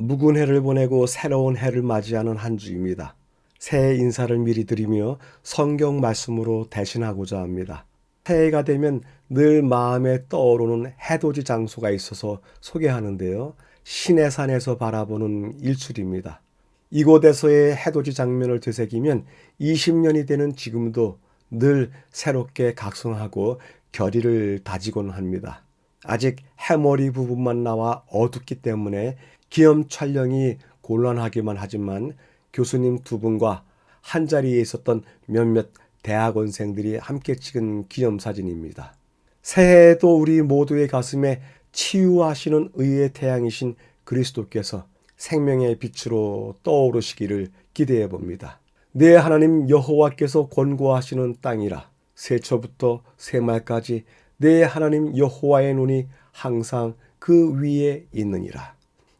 묵은 해를 보내고 새로운 해를 맞이하는 한 주입니다. 새해 인사를 미리 드리며 성경 말씀으로 대신하고자 합니다. 새해가 되면 늘 마음에 떠오르는 해돋이 장소가 있어서 소개하는데요. 시내산에서 바라보는 일출입니다. 이곳에서의 해돋이 장면을 되새기면 20년이 되는 지금도 늘 새롭게 각성하고 결의를 다지곤 합니다. 아직 해머리 부분만 나와 어둡기 때문에 기념 촬영이 곤란하기만 하지만 교수님 두 분과 한자리에 있었던 몇몇 대학원생들이 함께 찍은 기념사진입니다. 새해에도 우리 모두의 가슴에 치유하시는 의의 태양이신 그리스도께서 생명의 빛으로 떠오르시기를 기대해 봅니다. 내 하나님 여호와께서 권고하시는 땅이라 세초부터 세말까지 내 하나님 여호와의 눈이 항상 그 위에 있느니라.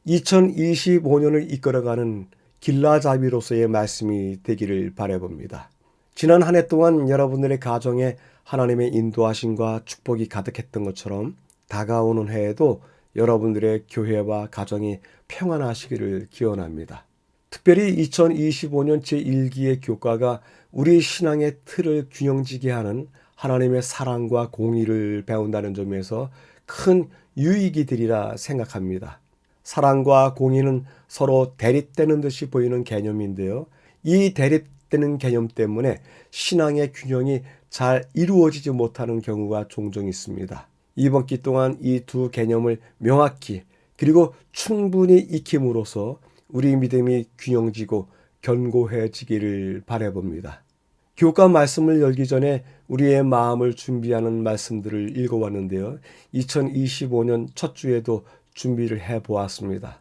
2025년을 이끌어가는 길라잡이로서의 말씀이 되기를 바라봅니다. 지난 한 해 동안 여러분들의 가정에 하나님의 인도하심과 축복이 가득했던 것처럼 다가오는 해에도 여러분들의 교회와 가정이 평안하시기를 기원합니다. 특별히 2025년 제1기의 교과가 우리 신앙의 틀을 균형지게 하는 하나님의 사랑과 공의를 배운다는 점에서 큰 유익이 되리라 생각합니다. 사랑과 공의는 서로 대립되는 듯이 보이는 개념인데요. 이 대립되는 개념 때문에 신앙의 균형이 잘 이루어지지 못하는 경우가 종종 있습니다. 이번 기 동안 이 두 개념을 명확히 그리고 충분히 익힘으로써 우리 믿음이 균형지고 견고해지기를 바라봅니다. 교과 말씀을 열기 전에 우리의 마음을 준비하는 말씀들을 읽어왔는데요. 2025년 첫 주에도 준비를 해보았습니다.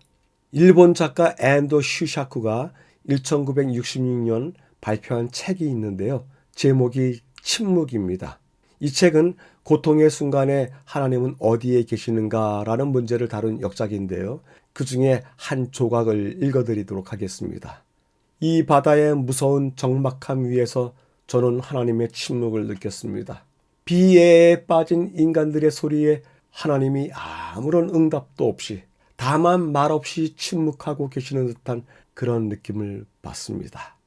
일본 작가 앤도 슈샤쿠가 1966년 발표한 책이 있는데요. 제목이 침묵입니다. 이 책은 고통의 순간에 하나님은 어디에 계시는가라는 문제를 다룬 역작인데요. 그 중에 한 조각을 읽어드리도록 하겠습니다. 이 바다의 무서운 적막함 위에서 저는 하나님의 침묵을 느꼈습니다. 비애에 빠진 인간들의 소리에 하나님이 아무런 응답도 없이 다만 말없이 침묵하고 계시는 듯한 그런 느낌을 받습니다.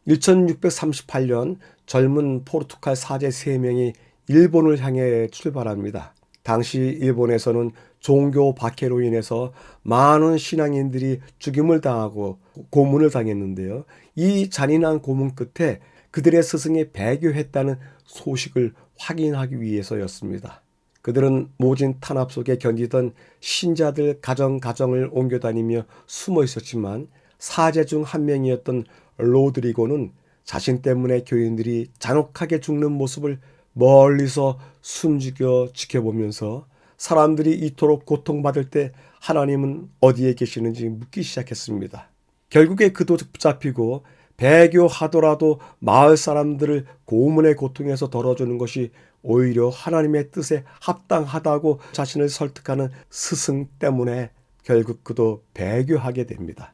1638년 젊은 포르투갈 사제 3명이 일본을 향해 출발합니다. 당시 일본에서는 종교 박해로 인해서 많은 신앙인들이 죽임을 당하고 고문을 당했는데요. 이 잔인한 고문 끝에 그들의 스승이 배교했다는 소식을 확인하기 위해서였습니다. 그들은 모진 탄압 속에 견디던 신자들 가정을 옮겨 다니며 숨어 있었지만 사제 중 한 명이었던 로드리고는 자신 때문에 교인들이 잔혹하게 죽는 모습을 멀리서 숨죽여 지켜보면서 사람들이 이토록 고통받을 때 하나님은 어디에 계시는지 묻기 시작했습니다. 결국에 그도 붙잡히고 배교하더라도 마을 사람들을 고문의 고통에서 덜어주는 것이 오히려 하나님의 뜻에 합당하다고 자신을 설득하는 스승 때문에 결국 그도 배교하게 됩니다.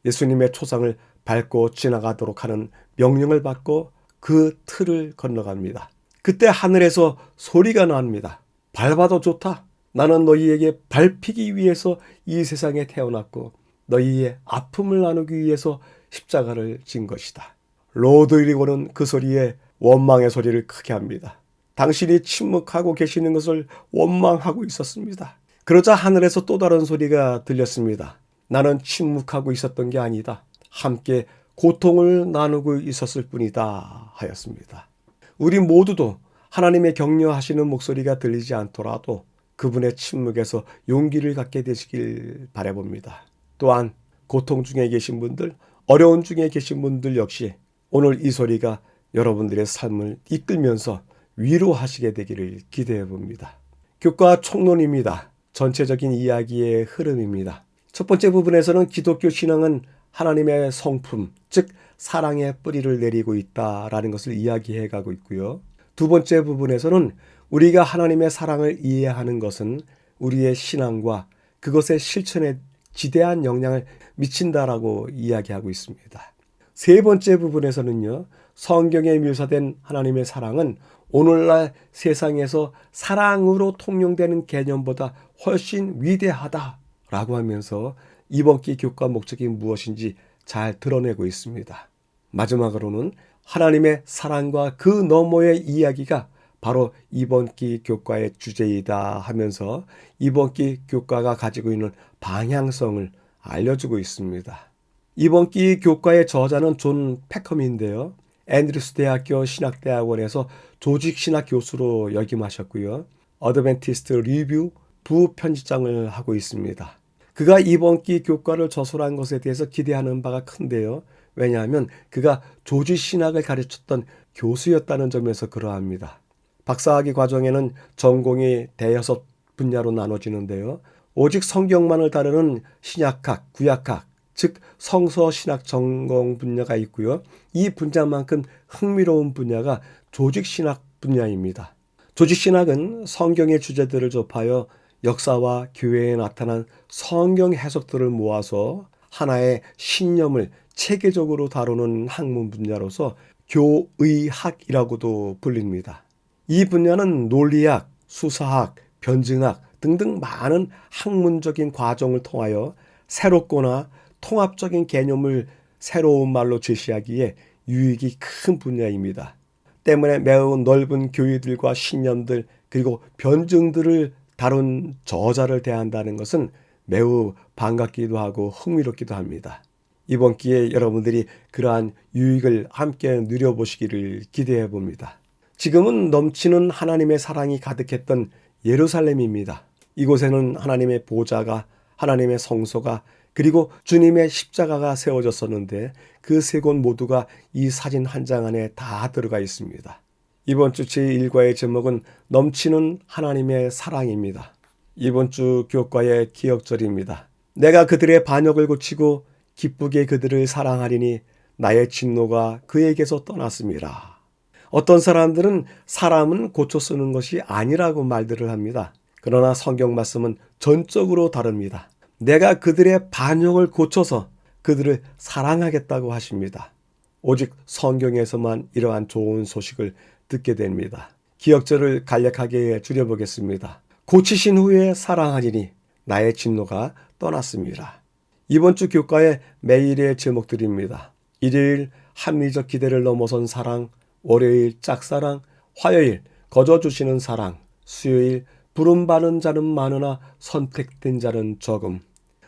예수님의 초상을 밟고 지나가도록 하는 명령을 받고 그 틀을 건너갑니다. 그때 하늘에서 소리가 납니다. 밟아도 좋다. 나는 너희에게 밟히기 위해서 이 세상에 태어났고 너희의 아픔을 나누기 위해서 십자가를 진 것이다. 로드리고는 그 소리에 원망의 소리를 크게 합니다. 당신이 침묵하고 계시는 것을 원망하고 있었습니다. 그러자 하늘에서 또 다른 소리가 들렸습니다. 나는 침묵하고 있었던 게 아니다. 함께 고통을 나누고 있었을 뿐이다 하였습니다. 우리 모두도 하나님의 격려하시는 목소리가 들리지 않더라도 그분의 침묵에서 용기를 갖게 되시길 바라봅니다. 또한 고통 중에 계신 분들, 어려운 중에 계신 분들 역시 오늘 이 소리가 여러분들의 삶을 이끌면서 위로하시게 되기를 기대해 봅니다. 교과 총론입니다. 전체적인 이야기의 흐름입니다. 첫 번째 부분에서는 기독교 신앙은 하나님의 성품, 즉 사랑의 뿌리를 내리고 있다라는 것을 이야기해 가고 있고요. 두 번째 부분에서는 우리가 하나님의 사랑을 이해하는 것은 우리의 신앙과 그것의 실천에 지대한 영향을 미친다라고 이야기하고 있습니다. 세 번째 부분에서는요. 성경에 묘사된 하나님의 사랑은 오늘날 세상에서 사랑으로 통용되는 개념보다 훨씬 위대하다라고 하면서 이번 기 교과 목적이 무엇인지 잘 드러내고 있습니다. 마지막으로는 하나님의 사랑과 그 너머의 이야기가 바로 이번 기 교과의 주제이다 하면서 이번 기 교과가 가지고 있는 방향성을 알려주고 있습니다. 이번 기 교과의 저자는 존 패컴인데요. 앤드루스 대학교 신학대학원에서 조직신학 교수로 역임하셨고요. 어드벤티스트 리뷰 부편집장을 하고 있습니다. 그가 이번 기 교과를 저술한 것에 대해서 기대하는 바가 큰데요. 왜냐하면 그가 조직신학을 가르쳤던 교수였다는 점에서 그러합니다. 박사학위 과정에는 전공이 대여섯 분야로 나눠지는데요. 오직 성경만을 다루는 신약학, 구약학, 즉 성서신학 전공 분야가 있고요. 이 분야만큼 흥미로운 분야가 조직신학 분야입니다. 조직신학은 성경의 주제들을 접하여 역사와 교회에 나타난 성경 해석들을 모아서 하나의 신념을 체계적으로 다루는 학문 분야로서 교의학이라고도 불립니다. 이 분야는 논리학, 수사학, 변증학 등등 많은 학문적인 과정을 통하여 새롭거나 통합적인 개념을 새로운 말로 제시하기에 유익이 큰 분야입니다. 때문에 매우 넓은 교리들과 신념들 그리고 변증들을 다룬 저자를 대한다는 것은 매우 반갑기도 하고 흥미롭기도 합니다. 이번 기회에 여러분들이 그러한 유익을 함께 누려보시기를 기대해 봅니다. 지금은 넘치는 하나님의 사랑이 가득했던 예루살렘입니다. 이곳에는 하나님의 보좌가, 하나님의 성소가, 그리고 주님의 십자가가 세워졌었는데 그 세 곳 모두가 이 사진 한 장 안에 다 들어가 있습니다. 이번 주 제1과의 제목은 넘치는 하나님의 사랑입니다. 이번 주 교과의 기억절입니다. 내가 그들의 반역을 고치고 기쁘게 그들을 사랑하리니 나의 진노가 그에게서 떠났습니다. 어떤 사람들은 사람은 고쳐 쓰는 것이 아니라고 말들을 합니다. 그러나 성경 말씀은 전적으로 다릅니다. 내가 그들의 반역을 고쳐서 그들을 사랑하겠다고 하십니다. 오직 성경에서만 이러한 좋은 소식을 듣게 됩니다. 기억절을 간략하게 줄여보겠습니다. 고치신 후에 사랑하리니 나의 진노가 떠났습니다. 이번 주 교과의 매일의 제목들입니다. 일요일 합리적 기대를 넘어선 사랑, 월요일 짝사랑, 화요일 거저주시는 사랑, 수요일 부름받은 자는 많으나 선택된 자는 적음,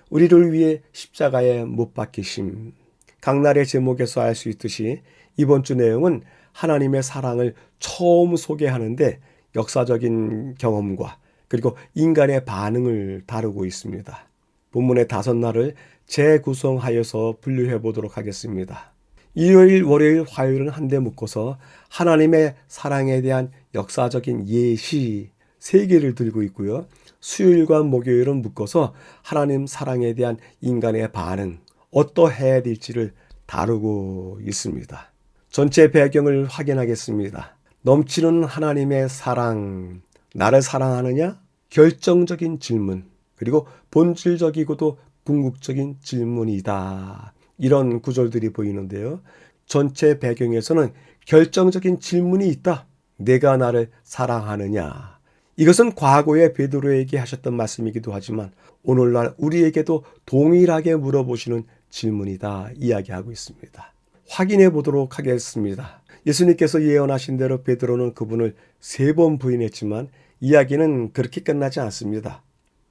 우리를 위해 십자가에 못 박히심. 각날의 제목에서 알 수 있듯이 이번 주 내용은 하나님의 사랑을 처음 소개하는데 역사적인 경험과 그리고 인간의 반응을 다루고 있습니다. 본문의 5날을 재구성하여서 분류해 보도록 하겠습니다. 일요일, 월요일, 화요일은 한데 묶어서 하나님의 사랑에 대한 역사적인 예시 3개를 들고 있고요. 수요일과 목요일은 묶어서 하나님 사랑에 대한 인간의 반응, 어떠해야 될지를 다루고 있습니다. 전체 배경을 확인하겠습니다. 넘치는 하나님의 사랑, 나를 사랑하느냐? 결정적인 질문, 그리고 본질적이고도 궁극적인 질문이다. 이런 구절들이 보이는데요. 전체 배경에서는 결정적인 질문이 있다. 내가 나를 사랑하느냐? 이것은 과거에 베드로에게 하셨던 말씀이기도 하지만 오늘날 우리에게도 동일하게 물어보시는 질문이다 이야기하고 있습니다. 확인해 보도록 하겠습니다. 예수님께서 예언하신 대로 베드로는 그분을 3번 부인했지만 이야기는 그렇게 끝나지 않습니다.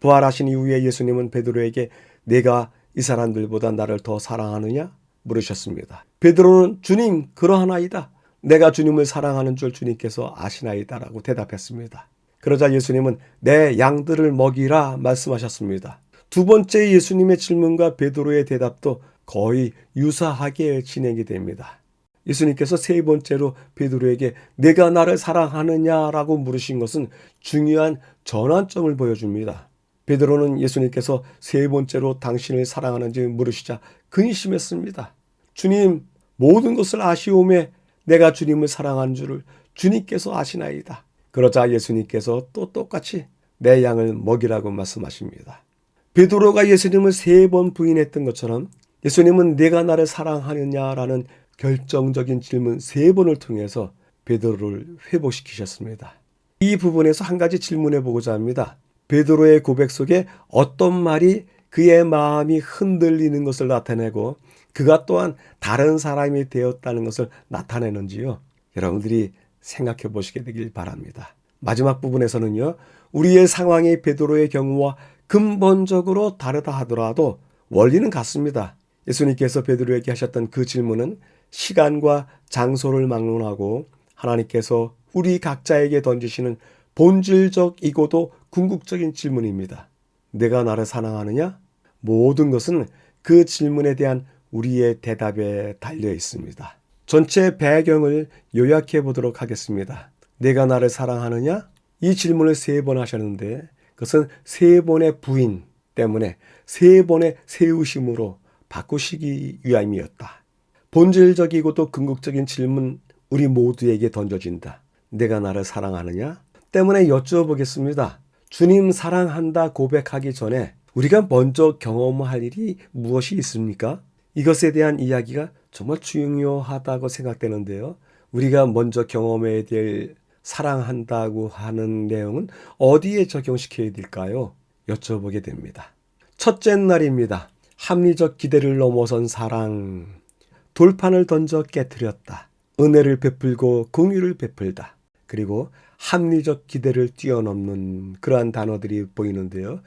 부활하신 이후에 예수님은 베드로에게 내가 이 사람들보다 나를 더 사랑하느냐? 물으셨습니다. 베드로는 주님 그러하나이다. 내가 주님을 사랑하는 줄 주님께서 아시나이다 라고 대답했습니다. 그러자 예수님은 내 양들을 먹이라 말씀하셨습니다. 두 번째 예수님의 질문과 베드로의 대답도 거의 유사하게 진행이 됩니다. 예수님께서 3번째로 베드로에게 내가 나를 사랑하느냐라고 물으신 것은 중요한 전환점을 보여줍니다. 베드로는 예수님께서 3번째로 당신을 사랑하는지 물으시자 근심했습니다. 주님, 모든 것을 아시오매 내가 주님을 사랑하는 줄을 주님께서 아시나이다. 그러자 예수님께서 또 똑같이 내 양을 먹이라고 말씀하십니다. 베드로가 예수님을 3번 부인했던 것처럼 예수님은 내가 나를 사랑하느냐라는 결정적인 질문 3번을 통해서 베드로를 회복시키셨습니다. 이 부분에서 한 가지 질문해 보고자 합니다. 베드로의 고백 속에 어떤 말이 그의 마음이 흔들리는 것을 나타내고 그가 또한 다른 사람이 되었다는 것을 나타내는지요? 여러분들이 생각해 보시게 되길 바랍니다. 마지막 부분에서는요, 우리의 상황이 베드로의 경우와 근본적으로 다르다 하더라도 원리는 같습니다. 예수님께서 베드로에게 하셨던 그 질문은 시간과 장소를 막론하고 하나님께서 우리 각자에게 던지시는 본질적이고도 궁극적인 질문입니다. 내가 나를 사랑하느냐? 모든 것은 그 질문에 대한 우리의 대답에 달려 있습니다. 전체 배경을 요약해 보도록 하겠습니다. 내가 나를 사랑하느냐? 이 질문을 3번 하셨는데 그것은 3번의 부인 때문에 3번의 세우심으로 바꾸시기 위함이었다. 본질적이고도 궁극적인 질문 우리 모두에게 던져진다. 내가 나를 사랑하느냐? 때문에 여쭤보겠습니다. 주님 사랑한다 고백하기 전에 우리가 먼저 경험할 일이 무엇이 있습니까? 이것에 대한 이야기가 정말 중요하다고 생각되는데요. 우리가 먼저 경험해야 될 사랑한다고 하는 내용은 어디에 적용시켜야 될까요? 여쭤보게 됩니다. 첫째 날입니다. 합리적 기대를 넘어선 사랑. 돌판을 던져 깨뜨렸다. 은혜를 베풀고 긍휼을 베풀다. 그리고 합리적 기대를 뛰어넘는 그러한 단어들이 보이는데요.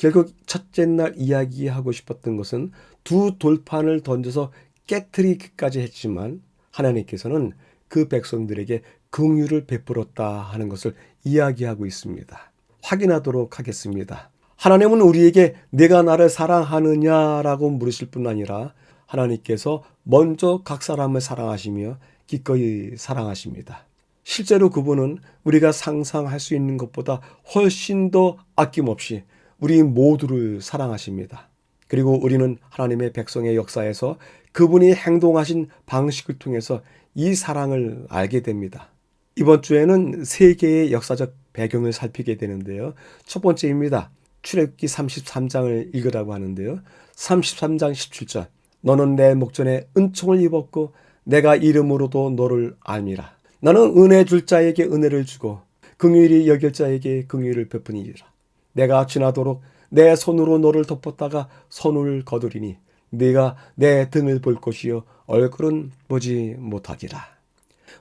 결국 첫째 날 이야기하고 싶었던 것은 두 돌판을 던져서 깨뜨리기까지 했지만 하나님께서는 그 백성들에게 긍휼을 베풀었다 하는 것을 이야기하고 있습니다. 확인하도록 하겠습니다. 하나님은 우리에게 내가 나를 사랑하느냐라고 물으실 뿐 아니라 하나님께서 먼저 각 사람을 사랑하시며 기꺼이 사랑하십니다. 실제로 그분은 우리가 상상할 수 있는 것보다 훨씬 더 아낌없이 우리 모두를 사랑하십니다. 그리고 우리는 하나님의 백성의 역사에서 그분이 행동하신 방식을 통해서 이 사랑을 알게 됩니다. 이번 주에는 3개의 역사적 배경을 살피게 되는데요. 첫 번째입니다. 출애굽기 33장을 읽으라고 하는데요. 33장 17절 너는 내 목전에 은총을 입었고 내가 이름으로도 너를 알미라. 나는 은혜 줄 자에게 은혜를 주고 긍휼히 여길 자에게 긍휼을 베푸니라. 내가 지나도록 내 손으로 너를 덮었다가 손을 거두리니 네가 내 등을 볼 것이요 얼굴은 보지 못하리라.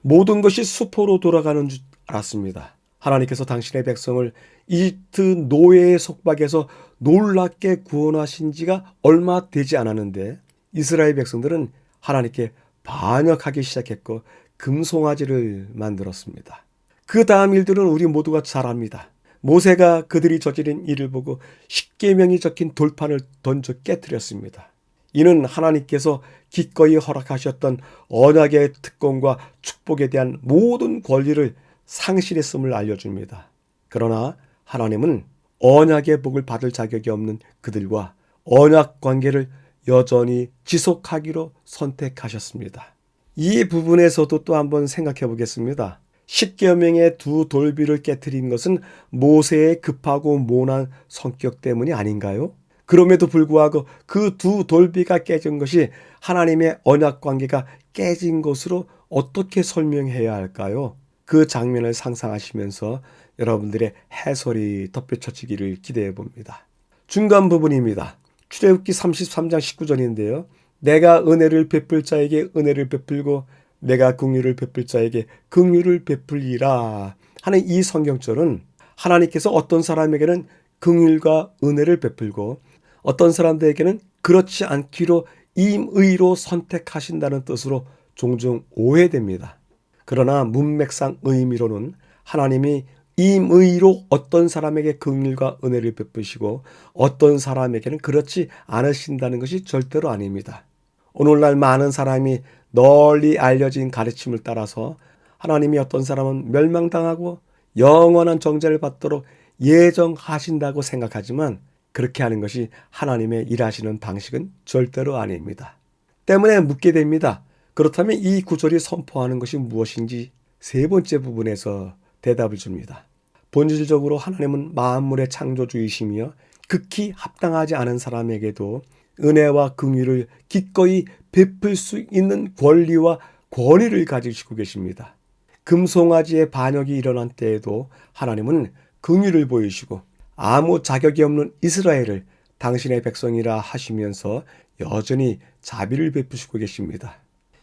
모든 것이 수포로 돌아가는 줄 알았습니다. 하나님께서 당신의 백성을 이집트 노예의 속박에서 놀랍게 구원하신 지가 얼마 되지 않았는데 이스라엘 백성들은 하나님께 반역하기 시작했고 금송아지를 만들었습니다. 그 다음 일들은 우리 모두가 잘 압니다. 모세가 그들이 저지른 일을 보고 십계명이 적힌 돌판을 던져 깨뜨렸습니다. 이는 하나님께서 기꺼이 허락하셨던 언약의 특권과 축복에 대한 모든 권리를 상실했음을 알려줍니다. 그러나 하나님은 언약의 복을 받을 자격이 없는 그들과 언약 관계를 여전히 지속하기로 선택하셨습니다. 이 부분에서도 또 한번 생각해 보겠습니다. 십계명의 두 돌비를 깨뜨린 것은 모세의 급하고 모난 성격 때문이 아닌가요? 그럼에도 불구하고 그 두 돌비가 깨진 것이 하나님의 언약 관계가 깨진 것으로 어떻게 설명해야 할까요? 그 장면을 상상하시면서 여러분들의 해설이 덧붙여지기를 기대해 봅니다. 중간 부분입니다. 출애굽기 33장 19절인데요. 내가 은혜를 베풀 자에게 은혜를 베풀고 내가 긍휼을 베풀 자에게 긍휼을 베풀리라 하는 이 성경절은 하나님께서 어떤 사람에게는 긍휼과 은혜를 베풀고 어떤 사람들에게는 그렇지 않기로 임의로 선택하신다는 뜻으로 종종 오해됩니다. 그러나 문맥상 의미로는 하나님이 임의로 어떤 사람에게 긍휼과 은혜를 베푸시고 어떤 사람에게는 그렇지 않으신다는 것이 절대로 아닙니다. 오늘날 많은 사람이 널리 알려진 가르침을 따라서 하나님이 어떤 사람은 멸망당하고 영원한 정죄를 받도록 예정하신다고 생각하지만 그렇게 하는 것이 하나님의 일하시는 방식은 절대로 아닙니다. 때문에 묻게 됩니다. 그렇다면 이 구절이 선포하는 것이 무엇인지 3번째 부분에서 대답을 줍니다. 본질적으로 하나님은 만물의 창조주이시며 극히 합당하지 않은 사람에게도 은혜와 긍휼을 기꺼이 베풀 수 있는 권리와 권위를 가지시고 계십니다. 금송아지의 반역이 일어난 때에도 하나님은 긍휼을 보이시고 아무 자격이 없는 이스라엘을 당신의 백성이라 하시면서 여전히 자비를 베푸시고 계십니다.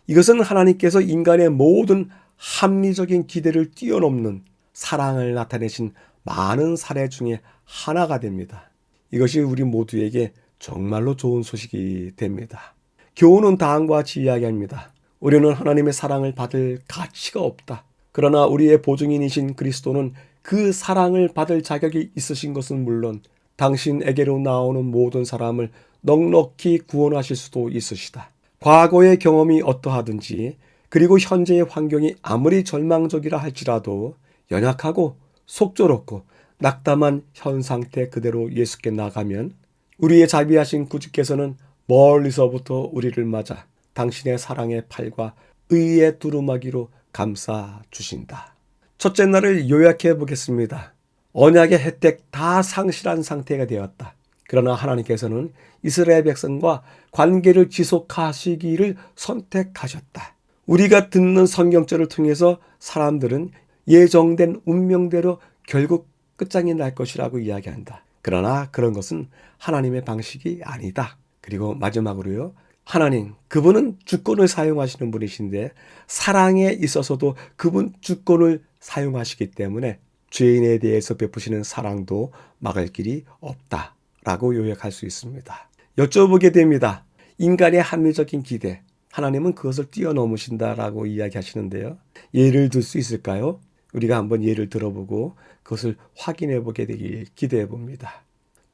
이것은 하나님께서 인간의 모든 합리적인 기대를 뛰어넘는 사랑을 나타내신 많은 사례 중에 하나가 됩니다. 이것이 우리 모두에게 정말로 좋은 소식이 됩니다. 교훈은 다음과 같이 이야기합니다. 우리는 하나님의 사랑을 받을 가치가 없다. 그러나 우리의 보증인이신 그리스도는 그 사랑을 받을 자격이 있으신 것은 물론 당신에게로 나오는 모든 사람을 넉넉히 구원하실 수도 있으시다. 과거의 경험이 어떠하든지 그리고 현재의 환경이 아무리 절망적이라 할지라도 연약하고 속절없고 낙담한 현 상태 그대로 예수께 나가면 우리의 자비하신 구주께서는 멀리서부터 우리를 맞아 당신의 사랑의 팔과 의의 두루마기로 감싸 주신다. 첫째 날을 요약해 보겠습니다. 언약의 혜택 다 상실한 상태가 되었다. 그러나 하나님께서는 이스라엘 백성과 관계를 지속하시기를 선택하셨다. 우리가 듣는 성경절을 통해서 사람들은 예정된 운명대로 결국 끝장이 날 것이라고 이야기한다. 그러나 그런 것은 하나님의 방식이 아니다. 그리고 마지막으로요. 하나님, 그분은 주권을 사용하시는 분이신데 사랑에 있어서도 그분 주권을 사용하시기 때문에 죄인에 대해서 베푸시는 사랑도 막을 길이 없다라고 요약할 수 있습니다. 여쭤보게 됩니다. 인간의 합리적인 기대, 하나님은 그것을 뛰어넘으신다라고 이야기하시는데요. 예를 들 수 있을까요? 우리가 한번 예를 들어보고 그것을 확인해 보게 되길 기대해 봅니다.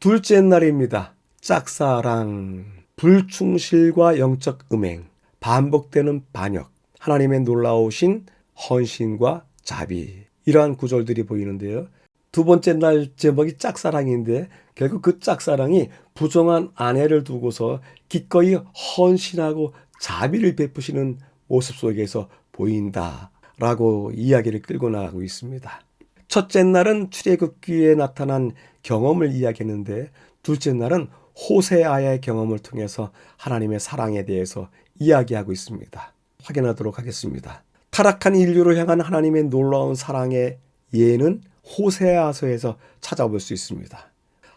둘째 날입니다. 짝사랑, 불충실과 영적 음행, 반복되는 반역, 하나님의 놀라우신 헌신과 자비, 이러한 구절들이 보이는데요. 두 번째 날 제목이 짝사랑인데 결국 그 짝사랑이 부정한 아내를 두고서 기꺼이 헌신하고 자비를 베푸시는 모습 속에서 보인다라고 이야기를 끌고 나가고 있습니다. 첫째 날은 출애굽기에 나타난 경험을 이야기했는데 둘째 날은 호세아의 경험을 통해서 하나님의 사랑에 대해서 이야기하고 있습니다. 확인하도록 하겠습니다. 타락한 인류를 향한 하나님의 놀라운 사랑의 예는 호세아서에서 찾아볼 수 있습니다.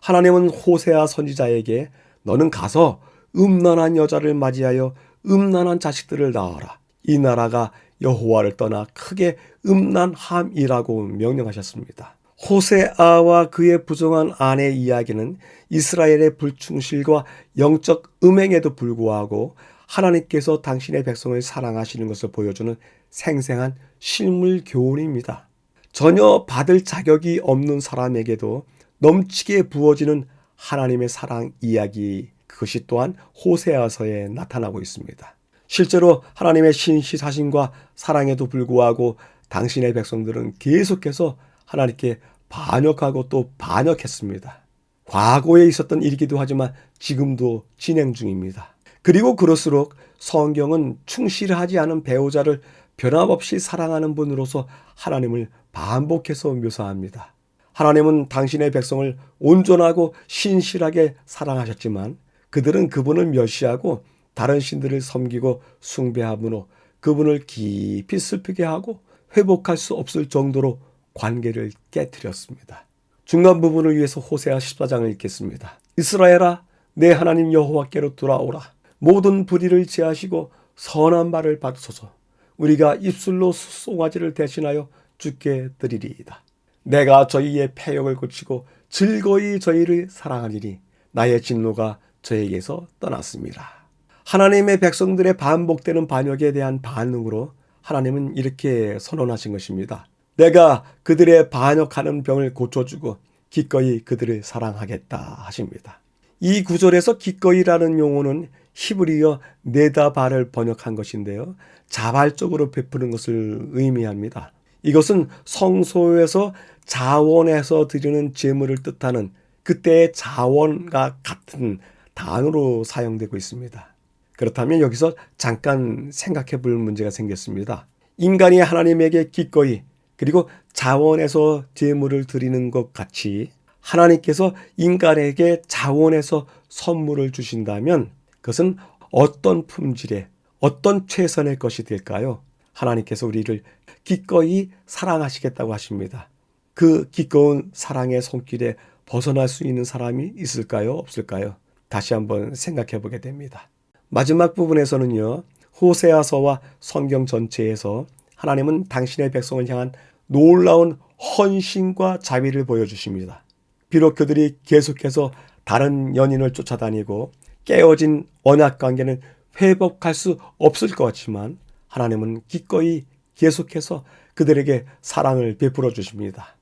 하나님은 호세아 선지자에게 너는 가서 음란한 여자를 맞이하여 음란한 자식들을 낳아라. 이 나라가 여호와를 떠나 크게 음란함이라고 명령하셨습니다. 호세아와 그의 부정한 아내 이야기는 이스라엘의 불충실과 영적 음행에도 불구하고 하나님께서 당신의 백성을 사랑하시는 것을 보여주는 생생한 실물 교훈입니다. 전혀 받을 자격이 없는 사람에게도 넘치게 부어지는 하나님의 사랑 이야기, 그것이 또한 호세아서에 나타나고 있습니다. 실제로 하나님의 신실하심과 사랑에도 불구하고 당신의 백성들은 계속해서 하나님께 반역하고 또 반역했습니다. 과거에 있었던 일이기도 하지만 지금도 진행 중입니다. 그리고 그럴수록 성경은 충실하지 않은 배우자를 변함없이 사랑하는 분으로서 하나님을 반복해서 묘사합니다. 하나님은 당신의 백성을 온전하고 신실하게 사랑하셨지만 그들은 그분을 멸시하고 다른 신들을 섬기고 숭배함으로 그분을 깊이 슬프게 하고 회복할 수 없을 정도로 관계를 깨뜨렸습니다. 중간 부분을 위해서 호세아 14장을 읽겠습니다. 이스라엘아, 내 하나님 여호와께로 돌아오라. 모든 불의를 제하시고 선한 말을 받으소서. 우리가 입술로 송아지를 대신하여 주께 드리리이다. 내가 저희의 패역을 고치고 즐거이 저희를 사랑하리니 나의 진노가 저에게서 떠났습니다. 하나님의 백성들의 반복되는 반역에 대한 반응으로 하나님은 이렇게 선언하신 것입니다. 내가 그들의 반역하는 병을 고쳐주고 기꺼이 그들을 사랑하겠다 하십니다. 이 구절에서 기꺼이라는 용어는 히브리어 네다바를 번역한 것인데요. 자발적으로 베푸는 것을 의미합니다. 이것은 성소에서 자원해서 드리는 제물을 뜻하는 그때의 자원과 같은 단어로 사용되고 있습니다. 그렇다면 여기서 잠깐 생각해 볼 문제가 생겼습니다. 인간이 하나님에게 기꺼이 그리고 자원해서 제물을 드리는 것 같이 하나님께서 인간에게 자원해서 선물을 주신다면 그것은 어떤 품질의 어떤 최선의 것이 될까요? 하나님께서 우리를 기꺼이 사랑하시겠다고 하십니다. 그 기꺼운 사랑의 손길에 벗어날 수 있는 사람이 있을까요? 없을까요? 다시 한번 생각해 보게 됩니다. 마지막 부분에서는요, 호세아서와 성경 전체에서 하나님은 당신의 백성을 향한 놀라운 헌신과 자비를 보여주십니다. 비록 그들이 계속해서 다른 연인을 쫓아다니고 깨어진 언약 관계는 회복할 수 없을 것 같지만 하나님은 기꺼이 계속해서 그들에게 사랑을 베풀어 주십니다.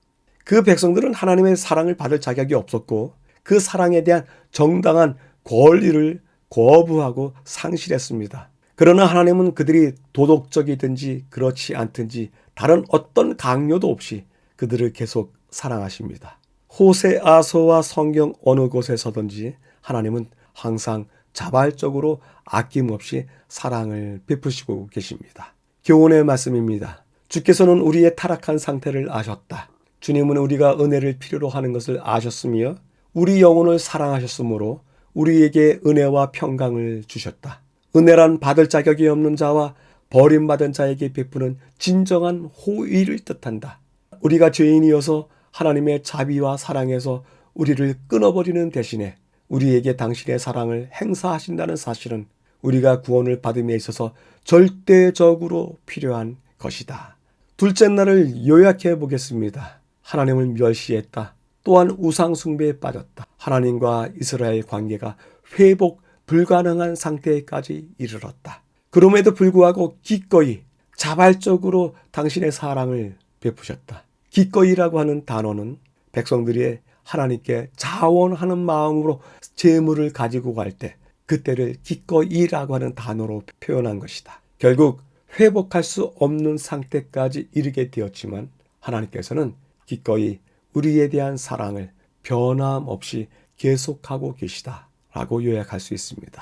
그 백성들은 하나님의 사랑을 받을 자격이 없었고 그 사랑에 대한 정당한 권리를 거부하고 상실했습니다. 그러나 하나님은 그들이 도덕적이든지 그렇지 않든지 다른 어떤 강요도 없이 그들을 계속 사랑하십니다. 호세아서와 성경 어느 곳에서든지 하나님은 항상 자발적으로 아낌없이 사랑을 베푸시고 계십니다. 교훈의 말씀입니다. 주께서는 우리의 타락한 상태를 아셨다. 주님은 우리가 은혜를 필요로 하는 것을 아셨으며 우리 영혼을 사랑하셨으므로 우리에게 은혜와 평강을 주셨다. 은혜란 받을 자격이 없는 자와 버림받은 자에게 베푸는 진정한 호의를 뜻한다. 우리가 죄인이어서 하나님의 자비와 사랑에서 우리를 끊어버리는 대신에 우리에게 당신의 사랑을 행사하신다는 사실은 우리가 구원을 받음에 있어서 절대적으로 필요한 것이다. 둘째 날을 요약해 보겠습니다. 하나님을 멸시했다. 또한 우상 숭배에 빠졌다. 하나님과 이스라엘 관계가 회복 불가능한 상태까지 이르렀다. 그럼에도 불구하고 기꺼이 자발적으로 당신의 사랑을 베푸셨다. 기꺼이라고 하는 단어는 백성들이 하나님께 자원하는 마음으로 재물을 가지고 갈 때 그때를 기꺼이라고 하는 단어로 표현한 것이다. 결국 회복할 수 없는 상태까지 이르게 되었지만 하나님께서는 기꺼이 우리에 대한 사랑을 변함없이 계속하고 계시다라고 요약할 수 있습니다.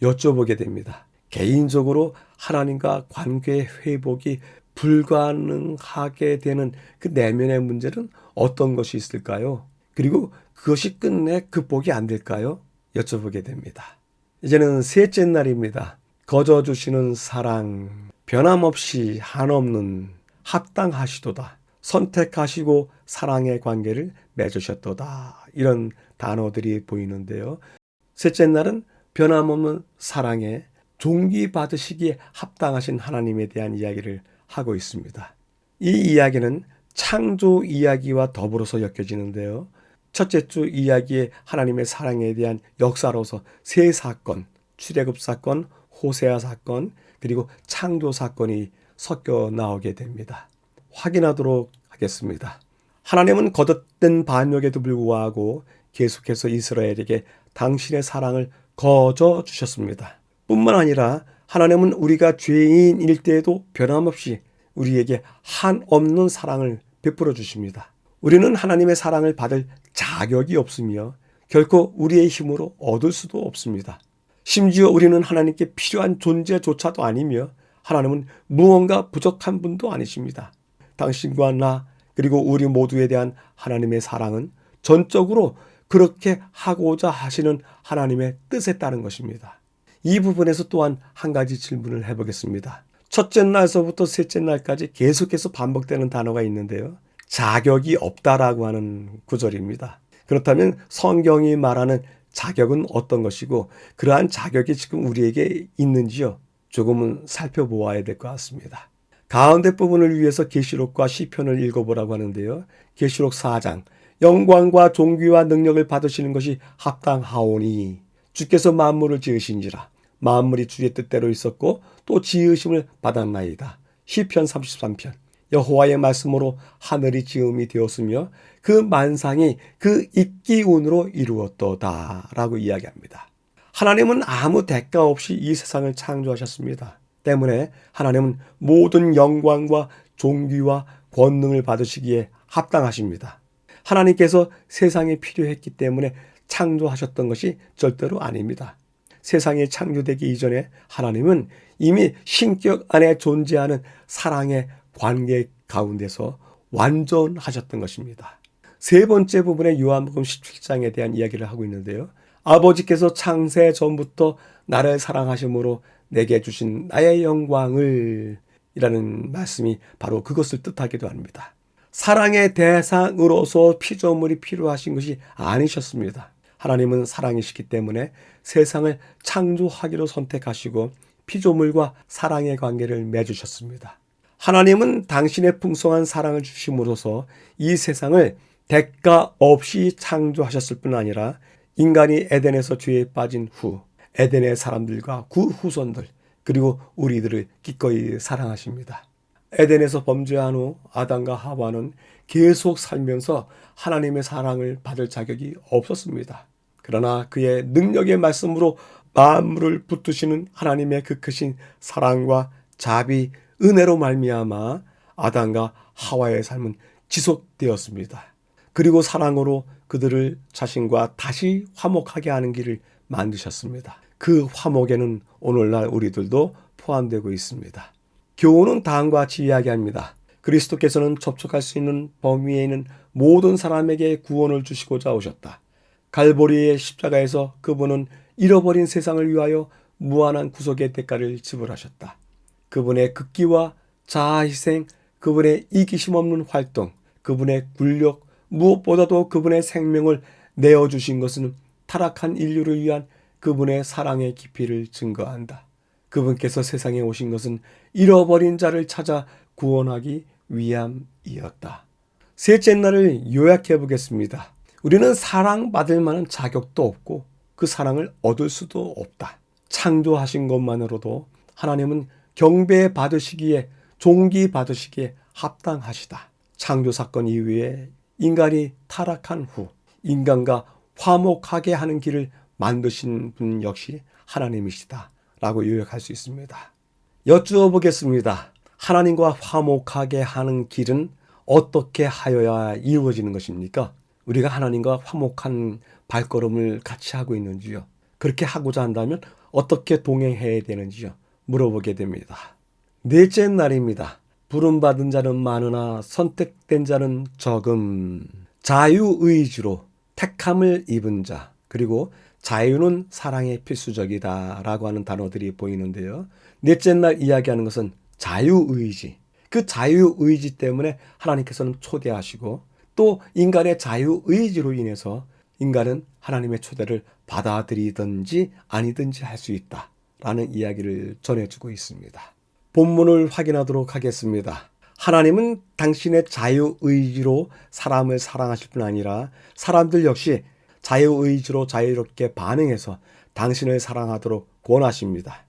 여쭤보게 됩니다. 개인적으로 하나님과 관계의 회복이 불가능하게 되는 그 내면의 문제는 어떤 것이 있을까요? 그리고 그것이 끝내 극복이 안 될까요? 여쭤보게 됩니다. 이제는 셋째 날입니다. 거저 주시는 사랑, 변함없이 한없는 합당하시도다. 선택하시고 사랑의 관계를 맺으셨도다. 이런 단어들이 보이는데요. 셋째 날은 변함없는 사랑에 존귀받으시기에 합당하신 하나님에 대한 이야기를 하고 있습니다. 이 이야기는 창조 이야기와 더불어서 엮여지는데요. 첫째 주 이야기의 하나님의 사랑에 대한 역사로서 세 사건, 출애굽 사건, 호세아 사건, 그리고 창조 사건이 섞여 나오게 됩니다. 확인하도록 하겠습니다. 하나님은 거듭된 반역에도 불구하고 계속해서 이스라엘에게 당신의 사랑을 거저 주셨습니다. 뿐만 아니라 하나님은 우리가 죄인일 때에도 변함없이 우리에게 한없는 사랑을 베풀어 주십니다. 우리는 하나님의 사랑을 받을 자격이 없으며 결코 우리의 힘으로 얻을 수도 없습니다. 심지어 우리는 하나님께 필요한 존재조차도 아니며 하나님은 무언가 부족한 분도 아니십니다. 당신과 나 그리고 우리 모두에 대한 하나님의 사랑은 전적으로 그렇게 하고자 하시는 하나님의 뜻에 따른 것입니다. 이 부분에서 또한 한 가지 질문을 해보겠습니다. 첫째 날서부터 셋째 날까지 계속해서 반복되는 단어가 있는데요. 자격이 없다라고 하는 구절입니다. 그렇다면 성경이 말하는 자격은 어떤 것이고 그러한 자격이 지금 우리에게 있는지요? 조금은 살펴보아야 될 것 같습니다. 가운데 부분을 위해서 계시록과 시편을 읽어보라고 하는데요. 계시록 4장 영광과 존귀와 능력을 받으시는 것이 합당하오니 주께서 만물을 지으신지라 만물이 주의 뜻대로 있었고 또 지으심을 받았나이다. 시편 33편 여호와의 말씀으로 하늘이 지음이 되었으며 그 만상이 그 입기운으로 이루었도다 라고 이야기합니다. 하나님은 아무 대가 없이 이 세상을 창조하셨습니다. 때문에 하나님은 모든 영광과 존귀와 권능을 받으시기에 합당하십니다. 하나님께서 세상에 필요했기 때문에 창조하셨던 것이 절대로 아닙니다. 세상이 창조되기 이전에 하나님은 이미 신격 안에 존재하는 사랑의 관계 가운데서 완전하셨던 것입니다. 세 번째 부분의 요한복음 17장에 대한 이야기를 하고 있는데요. 아버지께서 창세 전부터 나를 사랑하심으로 내게 주신 나의 영광을 이라는 말씀이 바로 그것을 뜻하기도 합니다. 사랑의 대상으로서 피조물이 필요하신 것이 아니셨습니다. 하나님은 사랑이시기 때문에 세상을 창조하기로 선택하시고 피조물과 사랑의 관계를 맺으셨습니다. 하나님은 당신의 풍성한 사랑을 주심으로써 이 세상을 대가 없이 창조하셨을 뿐 아니라 인간이 에덴에서 죄에 빠진 후 에덴의 사람들과 그 후손들 그리고 우리들을 기꺼이 사랑하십니다. 에덴에서 범죄한 후 아담과 하와는 계속 살면서 하나님의 사랑을 받을 자격이 없었습니다. 그러나 그의 능력의 말씀으로 만물을 붙드시는 하나님의 그 크신 사랑과 자비, 은혜로 말미암아 아담과 하와의 삶은 지속되었습니다. 그리고 사랑으로 그들을 자신과 다시 화목하게 하는 길을 만드셨습니다. 그 화목에는 오늘날 우리들도 포함되고 있습니다. 교훈은 다음과 같이 이야기합니다. 그리스도께서는 접촉할 수 있는 범위에 있는 모든 사람에게 구원을 주시고자 오셨다. 갈보리의 십자가에서 그분은 잃어버린 세상을 위하여 무한한 구속의 대가를 지불하셨다. 그분의 극기와 자아희생, 그분의 이기심 없는 활동, 그분의 굴력, 무엇보다도 그분의 생명을 내어주신 것은 타락한 인류를 위한 그분의 사랑의 깊이를 증거한다. 그분께서 세상에 오신 것은 잃어버린 자를 찾아 구원하기 위함이었다. 셋째 날을 요약해 보겠습니다. 우리는 사랑받을 만한 자격도 없고 그 사랑을 얻을 수도 없다. 창조하신 것만으로도 하나님은 경배 받으시기에 존귀 받으시기에 합당하시다. 창조 사건 이후에 인간이 타락한 후 인간과 화목하게 하는 길을 만드신 분 역시 하나님이시다 라고 요약할 수 있습니다. 여쭈어 보겠습니다. 하나님과 화목하게 하는 길은 어떻게 하여야 이루어지는 것입니까? 우리가 하나님과 화목한 발걸음을 같이 하고 있는지요? 그렇게 하고자 한다면 어떻게 동행해야 되는지요? 물어보게 됩니다. 넷째 날입니다. 부름받은 자는 많으나 선택된 자는 적음. 자유의지로 택함을 입은 자, 그리고 자유는 사랑의 필수적이다 라고 하는 단어들이 보이는데요. 넷째 날 이야기하는 것은 자유의지. 그 자유의지 때문에 하나님께서는 초대하시고 또 인간의 자유의지로 인해서 인간은 하나님의 초대를 받아들이든지 아니든지 할 수 있다라는 이야기를 전해주고 있습니다. 본문을 확인하도록 하겠습니다. 하나님은 당신의 자유의지로 사람을 사랑하실 뿐 아니라 사람들 역시 자유의지로 자유롭게 반응해서 당신을 사랑하도록 권하십니다.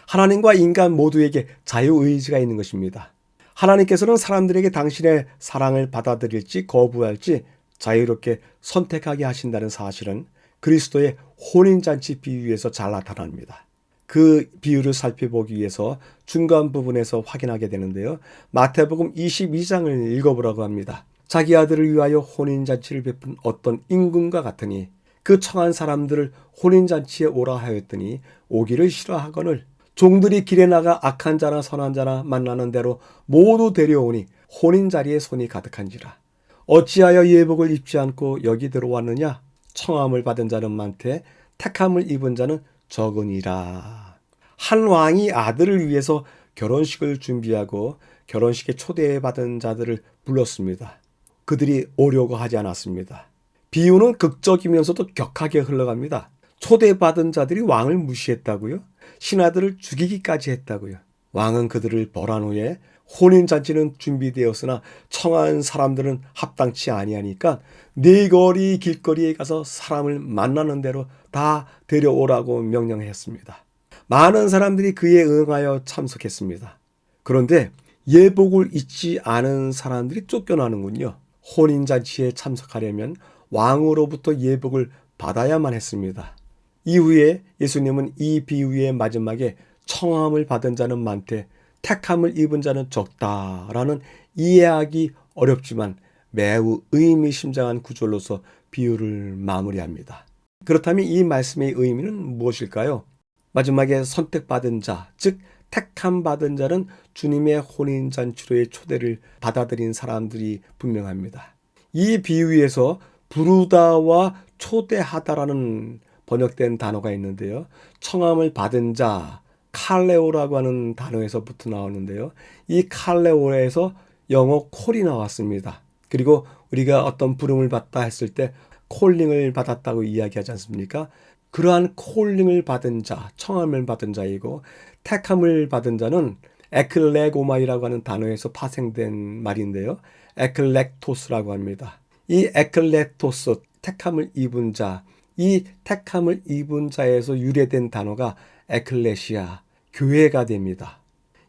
하나님과 인간 모두에게 자유의지가 있는 것입니다. 하나님께서는 사람들에게 당신의 사랑을 받아들일지 거부할지 자유롭게 선택하게 하신다는 사실은 그리스도의 혼인잔치 비유에서 잘 나타납니다. 그 비유를 살펴보기 위해서 중간 부분에서 확인하게 되는데요. 마태복음 22장을 읽어보라고 합니다. 자기 아들을 위하여 혼인잔치를 베푼 어떤 임금과 같으니 그 청한 사람들을 혼인잔치에 오라 하였더니 오기를 싫어하거늘 종들이 길에 나가 악한 자나 선한 자나 만나는 대로 모두 데려오니 혼인자리에 손이 가득한지라. 어찌하여 예복을 입지 않고 여기 들어왔느냐? 청함을 받은 자는 많되 택함을 입은 자는 적으니라. 한 왕이 아들을 위해서 결혼식을 준비하고 결혼식에 초대받은 자들을 불렀습니다. 그들이 오려고 하지 않았습니다. 비유는 극적이면서도 격하게 흘러갑니다. 초대받은 자들이 왕을 무시했다고요? 신하들을 죽이기까지 했다고요? 왕은 그들을 벌한 후에 혼인잔치는 준비되었으나 청한 사람들은 합당치 아니하니까 네거리 길거리에 가서 사람을 만나는 대로 다 데려오라고 명령했습니다. 많은 사람들이 그에 응하여 참석했습니다. 그런데 예복을 입지 않은 사람들이 쫓겨나는군요. 혼인잔치에 참석하려면 왕으로부터 예복을 받아야만 했습니다. 이후에 예수님은 이 비유의 마지막에 청함을 받은 자는 많되 택함을 입은 자는 적다라는 이해하기 어렵지만 매우 의미심장한 구절로서 비유를 마무리합니다. 그렇다면 이 말씀의 의미는 무엇일까요? 마지막에 선택받은 자, 즉 택함 받은 자는 주님의 혼인잔치로의 초대를 받아들인 사람들이 분명합니다. 이 비유에서 부르다와 초대하다라는 번역된 단어가 있는데요. 청함을 받은 자, 칼레오라고 하는 단어에서부터 나오는데요. 이 칼레오에서 영어 콜이 나왔습니다. 그리고 우리가 어떤 부름을 받다 했을 때 콜링을 받았다고 이야기하지 않습니까? 그러한 콜링을 받은 자, 청함을 받은 자이고 택함을 받은 자는 에클레고마이라고 하는 단어에서 파생된 말인데요. 에클렉토스라고 합니다. 이 에클렉토스, 택함을 입은 자, 이 택함을 입은 자에서 유래된 단어가 에클레시아, 교회가 됩니다.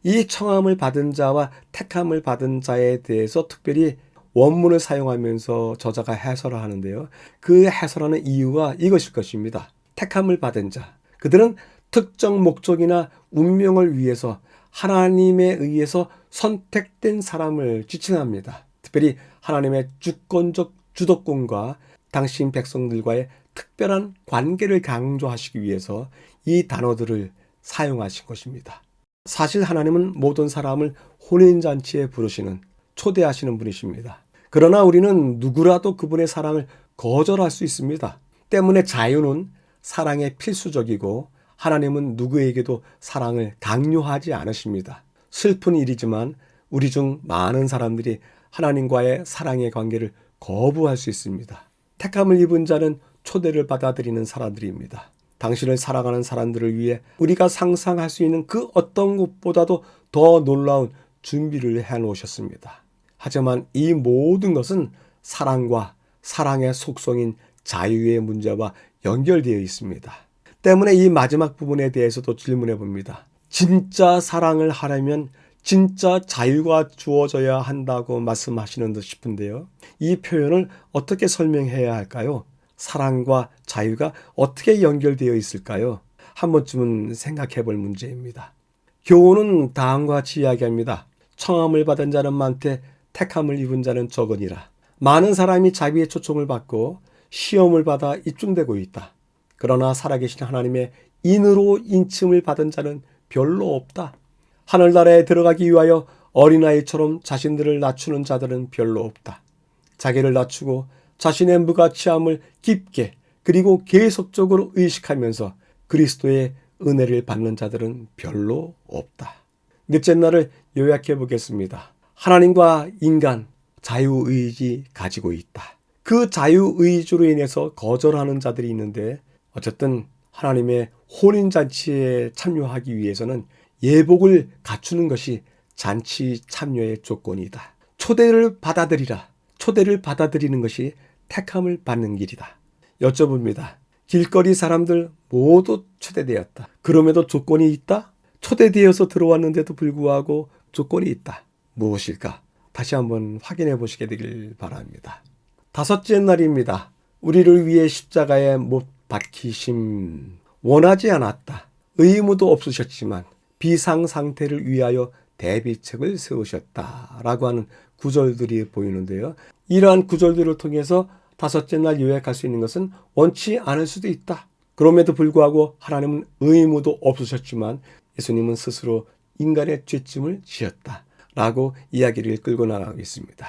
이 청함을 받은 자와 택함을 받은 자에 대해서 특별히 원문을 사용하면서 저자가 해설을 하는데요. 그 해설하는 이유가 이것일 것입니다. 택함을 받은 자, 그들은 특정 목적이나 운명을 위해서 하나님에 의해서 선택된 사람을 지칭합니다. 특별히 하나님의 주권적 주도권과 당신 백성들과의 특별한 관계를 강조하시기 위해서 이 단어들을 사용하신 것입니다. 사실 하나님은 모든 사람을 혼인잔치에 부르시는, 초대하시는 분이십니다. 그러나 우리는 누구라도 그분의 사랑을 거절할 수 있습니다. 때문에 자유는 사랑의 필수적이고 하나님은 누구에게도 사랑을 강요하지 않으십니다. 슬픈 일이지만 우리 중 많은 사람들이 하나님과의 사랑의 관계를 거부할 수 있습니다. 택함을 입은 자는 초대를 받아들이는 사람들입니다. 당신을 사랑하는 사람들을 위해 우리가 상상할 수 있는 그 어떤 것보다도 더 놀라운 준비를 해놓으셨습니다. 하지만 이 모든 것은 사랑과 사랑의 속성인 자유의 문제와 연결되어 있습니다. 때문에 이 마지막 부분에 대해서도 질문해 봅니다. 진짜 사랑을 하려면 진짜 자유가 주어져야 한다고 말씀하시는 듯 싶은데요. 이 표현을 어떻게 설명해야 할까요? 사랑과 자유가 어떻게 연결되어 있을까요? 한 번쯤은 생각해 볼 문제입니다. 교훈은 다음과 같이 이야기합니다. 청함을 받은 자는 많되 택함을 입은 자는 적으니라. 많은 사람이 자비의 초청을 받고 시험을 받아 입증되고 있다. 그러나 살아계신 하나님의 인으로 인침을 받은 자는 별로 없다. 하늘나라에 들어가기 위하여 어린아이처럼 자신들을 낮추는 자들은 별로 없다. 자기를 낮추고 자신의 무가치함을 깊게 그리고 계속적으로 의식하면서 그리스도의 은혜를 받는 자들은 별로 없다. 넷째 날을 요약해 보겠습니다. 하나님과 인간 자유의지 가지고 있다. 그 자유의지로 인해서 거절하는 자들이 있는데 어쨌든 하나님의 혼인잔치에 참여하기 위해서는 예복을 갖추는 것이 잔치 참여의 조건이다. 초대를 받아들이라. 초대를 받아들이는 것이 택함을 받는 길이다. 여쭤봅니다. 길거리 사람들 모두 초대되었다. 그럼에도 조건이 있다? 초대되어서 들어왔는데도 불구하고 조건이 있다. 무엇일까? 다시 한번 확인해 보시게 되길 바랍니다. 다섯째 날입니다. 우리를 위해 십자가에 못 박히심. 원하지 않았다. 의무도 없으셨지만 비상 상태를 위하여 대비책을 세우셨다라고 하는 구절들이 보이는데요. 이러한 구절들을 통해서 다섯째 날 요약할 수 있는 것은 원치 않을 수도 있다. 그럼에도 불구하고 하나님은 의무도 없으셨지만 예수님은 스스로 인간의 죄짐을 지었다라고 이야기를 끌고 나가고 있습니다.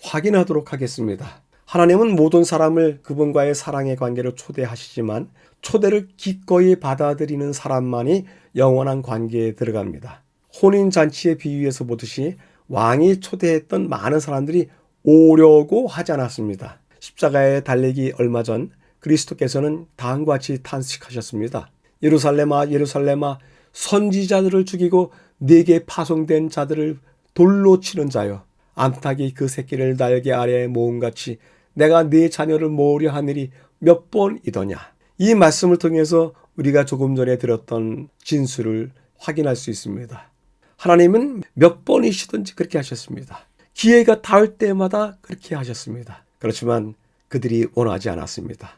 확인하도록 하겠습니다. 하나님은 모든 사람을 그분과의 사랑의 관계로 초대하시지만 초대를 기꺼이 받아들이는 사람만이 영원한 관계에 들어갑니다. 혼인잔치에 비유해서 보듯이 왕이 초대했던 많은 사람들이 오려고 하지 않았습니다. 십자가에 달리기 얼마 전 그리스도께서는 다음과 같이 탄식하셨습니다. 예루살렘아 예루살렘아 선지자들을 죽이고 네게 파송된 자들을 돌로 치는 자여 암탉이 그 새끼를 날개 아래에 모음같이 내가 네 자녀를 모으려 하늘이 몇 번이더냐. 이 말씀을 통해서 우리가 조금 전에 들었던 진술을 확인할 수 있습니다. 하나님은 몇 번이시든지 그렇게 하셨습니다. 기회가 닿을 때마다 그렇게 하셨습니다. 그렇지만 그들이 원하지 않았습니다.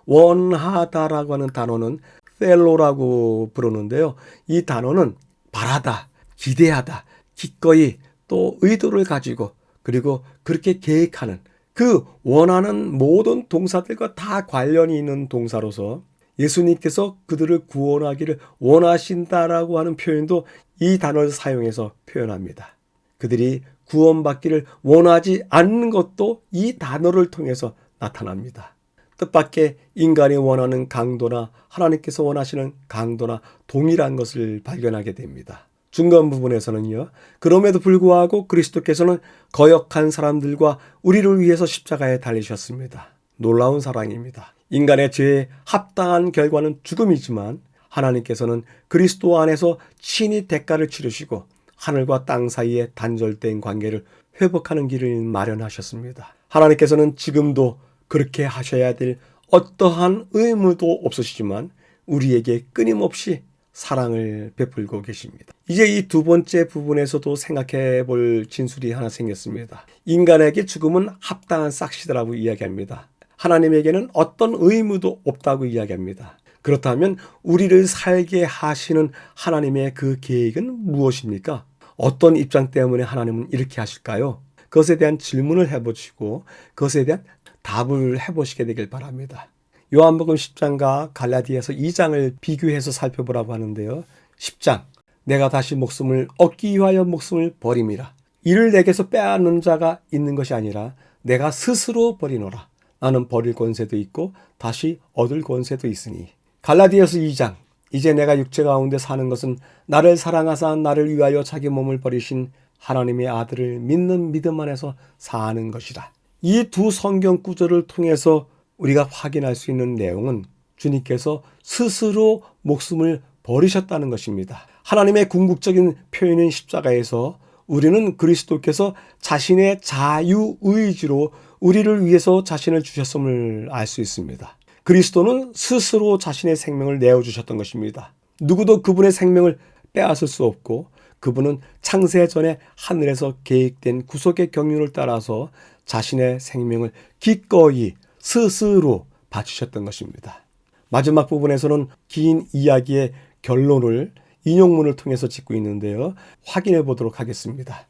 원하다라고 하는 단어는 펠로라고 부르는데요. 이 단어는 바라다, 기대하다, 기꺼이 또 의도를 가지고 그리고 그렇게 계획하는 그 원하는 모든 동사들과 다 관련이 있는 동사로서 예수님께서 그들을 구원하기를 원하신다라고 하는 표현도 이 단어를 사용해서 표현합니다. 그들이 구원받기를 원하지 않는 것도 이 단어를 통해서 나타납니다. 뜻밖의 인간이 원하는 강도나 하나님께서 원하시는 강도나 동일한 것을 발견하게 됩니다. 중간 부분에서는요. 그럼에도 불구하고 그리스도께서는 거역한 사람들과 우리를 위해서 십자가에 달리셨습니다. 놀라운 사랑입니다. 인간의 죄에 합당한 결과는 죽음이지만 하나님께서는 그리스도 안에서 친히 대가를 치르시고 하늘과 땅 사이에 단절된 관계를 회복하는 길을 마련하셨습니다. 하나님께서는 지금도 그렇게 하셔야 될 어떠한 의무도 없으시지만 우리에게 끊임없이 사랑을 베풀고 계십니다. 이제 이 두 번째 부분에서도 생각해 볼 진술이 하나 생겼습니다. 인간에게 죽음은 합당한 싹시다라고 이야기합니다. 하나님에게는 어떤 의무도 없다고 이야기합니다. 그렇다면 우리를 살게 하시는 하나님의 그 계획은 무엇입니까? 어떤 입장 때문에 하나님은 이렇게 하실까요? 그것에 대한 질문을 해보시고 그것에 대한 답을 해보시게 되길 바랍니다. 요한복음 10장과 갈라디아서 2장을 비교해서 살펴보라고 하는데요. 10장, 내가 다시 목숨을 얻기 위하여 목숨을 버림이라. 이를 내게서 빼앗는 자가 있는 것이 아니라 내가 스스로 버리노라. 나는 버릴 권세도 있고 다시 얻을 권세도 있으니. 갈라디아서 2장, 이제 내가 육체 가운데 사는 것은 나를 사랑하사 나를 위하여 자기 몸을 버리신 하나님의 아들을 믿는 믿음 안에서 사는 것이라. 이 두 성경 구절을 통해서 우리가 확인할 수 있는 내용은 주님께서 스스로 목숨을 버리셨다는 것입니다. 하나님의 궁극적인 표현인 십자가에서 우리는 그리스도께서 자신의 자유의지로 우리를 위해서 자신을 주셨음을 알 수 있습니다. 그리스도는 스스로 자신의 생명을 내어주셨던 것입니다. 누구도 그분의 생명을 빼앗을 수 없고 그분은 창세 전에 하늘에서 계획된 구속의 경륜을 따라서 자신의 생명을 기꺼이 스스로 바치셨던 것입니다. 마지막 부분에서는 긴 이야기의 결론을 인용문을 통해서 짓고 있는데요. 확인해 보도록 하겠습니다.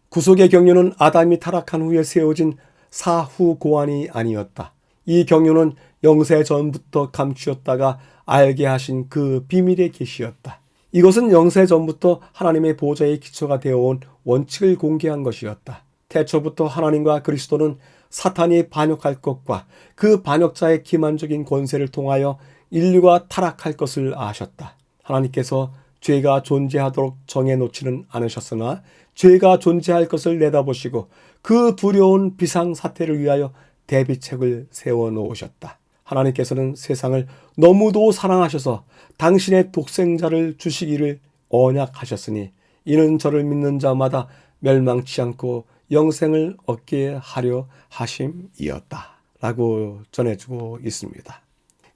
구속의 경륜은 아담이 타락한 후에 세워진 사후 고안이 아니었다. 이 경륜은 영세 전부터 감추었다가 알게 하신 그 비밀의 계시였다. 이것은 영세 전부터 하나님의 보좌의 기초가 되어온 원칙을 공개한 것이었다. 태초부터 하나님과 그리스도는 사탄이 반역할 것과 그 반역자의 기만적인 권세를 통하여 인류가 타락할 것을 아셨다. 하나님께서 죄가 존재하도록 정해놓지는 않으셨으나 죄가 존재할 것을 내다보시고 그 두려운 비상사태를 위하여 대비책을 세워놓으셨다. 하나님께서는 세상을 너무도 사랑하셔서 당신의 독생자를 주시기를 언약하셨으니 이는 저를 믿는 자마다 멸망치 않고 영생을 얻게 하려 하심이었다. 라고 전해주고 있습니다.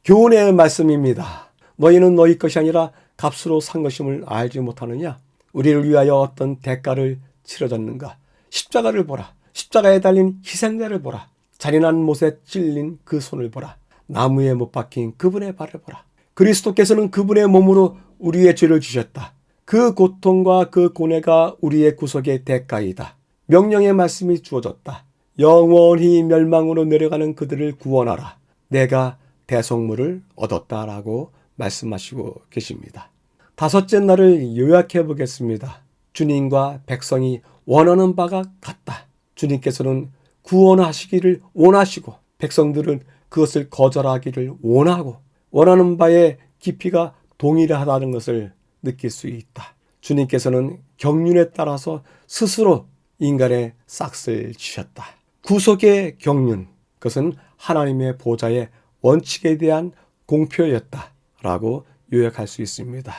교훈의 말씀입니다. 너희는 너희 것이 아니라 값으로 산 것임을 알지 못하느냐? 우리를 위하여 어떤 대가를 치러졌는가? 십자가를 보라. 십자가에 달린 희생자를 보라. 잔인한 못에 찔린 그 손을 보라. 나무에 못 박힌 그분의 발을 보라. 그리스도께서는 그분의 몸으로 우리의 죄를 지셨다. 그 고통과 그 고뇌가 우리의 구속의 대가이다. 명령의 말씀이 주어졌다. 영원히 멸망으로 내려가는 그들을 구원하라. 내가 대속물을 얻었다라고 말씀하시고 계십니다. 다섯째 날을 요약해 보겠습니다. 주님과 백성이 원하는 바가 같다. 주님께서는 구원하시기를 원하시고 백성들은 그것을 거절하기를 원하고 원하는 바의 깊이가 동일하다는 것을 느낄 수 있다. 주님께서는 경륜에 따라서 스스로 인간의 싹을 지셨다. 구속의 경륜, 그것은 하나님의 보좌의 원칙에 대한 공표였다라고 요약할 수 있습니다.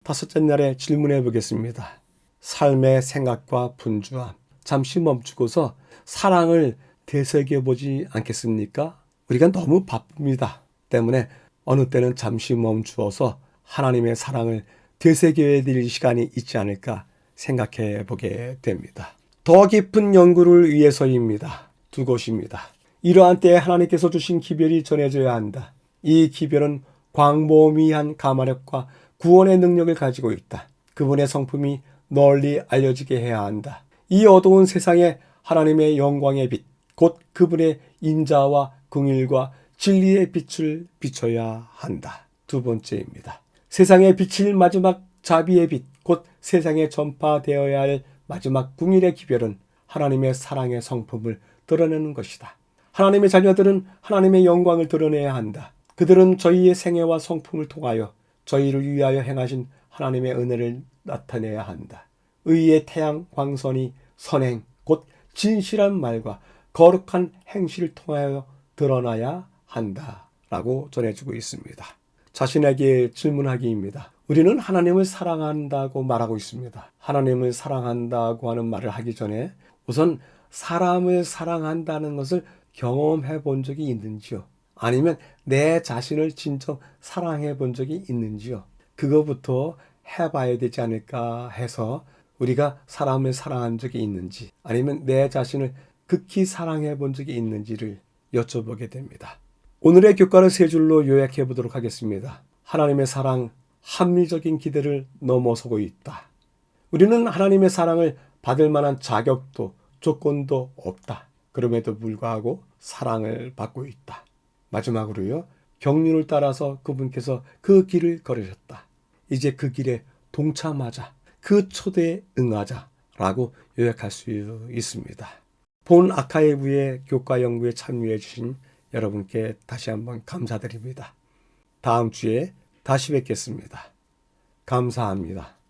다섯째 날에 질문해 보겠습니다. 삶의 생각과 분주함, 잠시 멈추고서 사랑을 되새겨보지 않겠습니까? 우리가 너무 바쁩니다. 때문에 어느 때는 잠시 멈추어서 하나님의 사랑을 되새겨야 될 시간이 있지 않을까 생각해 보게 됩니다. 더 깊은 연구를 위해서입니다. 두 곳입니다. 이러한 때에 하나님께서 주신 기별이 전해져야 한다. 이 기별은 광범위한 가마력과 구원의 능력을 가지고 있다. 그분의 성품이 널리 알려지게 해야 한다. 이 어두운 세상에 하나님의 영광의 빛, 곧 그분의 인자와 긍휼과 진리의 빛을 비춰야 한다. 두 번째입니다. 세상에 비칠 마지막 자비의 빛, 곧 세상에 전파되어야 할 마지막 긍휼의 기별은 하나님의 사랑의 성품을 드러내는 것이다. 하나님의 자녀들은 하나님의 영광을 드러내야 한다. 그들은 저희의 생애와 성품을 통하여 저희를 위하여 행하신 하나님의 은혜를 나타내야 한다. 의의 태양 광선이 선행, 곧 진실한 말과 거룩한 행실을 통하여 드러나야 한다. 라고 전해주고 있습니다. 자신에게 질문하기입니다. 우리는 하나님을 사랑한다고 말하고 있습니다. 하나님을 사랑한다고 하는 말을 하기 전에 우선 사람을 사랑한다는 것을 경험해 본 적이 있는지요? 아니면 내 자신을 진정 사랑해 본 적이 있는지요? 그거부터 해봐야 되지 않을까 해서 우리가 사람을 사랑한 적이 있는지 아니면 내 자신을 극히 사랑해 본 적이 있는지를 여쭤보게 됩니다. 오늘의 교과를 세 줄로 요약해 보도록 하겠습니다. 하나님의 사랑, 합리적인 기대를 넘어서고 있다. 우리는 하나님의 사랑을 받을 만한 자격도 조건도 없다. 그럼에도 불구하고 사랑을 받고 있다. 마지막으로요. 경륜을 따라서 그분께서 그 길을 걸으셨다. 이제 그 길에 동참하자. 그 초대에 응하자라고 요약할 수 있습니다. 본 아카이브의 교과 연구에 참여해 주신 여러분께 다시 한번 감사드립니다. 다음 주에 다시 뵙겠습니다. 감사합니다.